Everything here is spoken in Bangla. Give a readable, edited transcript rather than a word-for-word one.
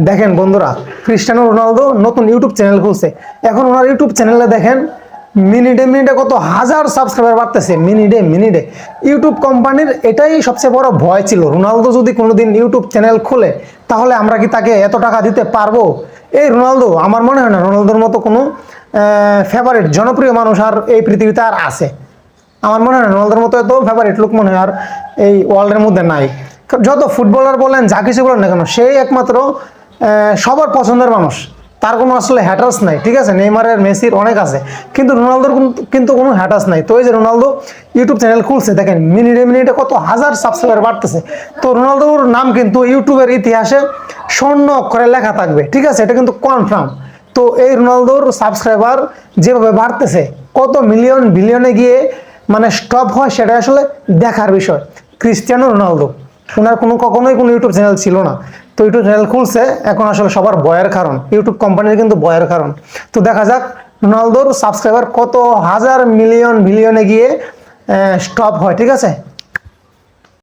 দেখেন বন্ধুরা, ক্রিস্টিয়ানো রোনালদো নতুন ইউটিউব চ্যানেল খুলছে। এখন ওনার ইউটিউব চ্যানেলে দেখেন মিনিটে মিনিটে কত হাজার সাবস্ক্রাইবার বাড়তেছে, মিনিটে মিনিটে। ইউটিউব কোম্পানির এটাই সবচেয়ে বড় ভয় ছিল, রোনালদো যদি কোনোদিন ইউটিউব চ্যানেল খোলে তাহলে আমরা কি তাকে এত টাকা দিতে পারবো? এই রোনালদো, আমার মনে হয় না রোনালদোর মতো কোনো ফেভারিট জনপ্রিয় মানুষ আর এই পৃথিবীতে আর আছে। আমার মনে হয় না রোনালদোর মতো এত ফেভারিট লোক মনে হয় আর এই ওয়ার্ল্ডের মধ্যে নাই। যত ফুটবলার বলেন, যা কিছু বলেন না কেন, সেই একমাত্র সবার পছন্দের মানুষ। তার কোনো আসলে হ্যাটার্স নাই, ঠিক আছে? নেইমারের, মেসির অনেক আছে, কিন্তু রোনালদোর কিন্তু কোনো হ্যাটার্স নাই। তো এই যে রোনালদো ইউটিউব চ্যানেল খুলছে, দেখেন মিনিটে মিনিটে কত হাজার সাবস্ক্রাইবার বাড়তেছে। তো রোনালদোর নাম কিন্তু ইউটিউবের ইতিহাসে স্বর্ণ অক্ষরে লেখা থাকবে, ঠিক আছে? এটা কিন্তু কনফার্ম। তো এই রোনালদোর সাবস্ক্রাইবার যেভাবে বাড়তেছে, কত মিলিয়ন বিলিয়নে গিয়ে মানে স্টপ হয়, সেটা আসলে দেখার বিষয়। ক্রিস্টিয়ানো রোনালদো, ওনার কখনোই কোনো ইউটিউব চ্যানেল ছিল না, তো ইউটিউব চ্যানেল খুলছে। এখন আসলে সবার বয়ের কারণ, ইউটিউব কোম্পানির কিন্তু বয়ের কারণ। তো দেখা যাক রোনালদোর সাবস্ক্রাইবার কত হাজার মিলিয়ন বিলিয়নে গিয়ে স্টপ হয়, ঠিক আছে?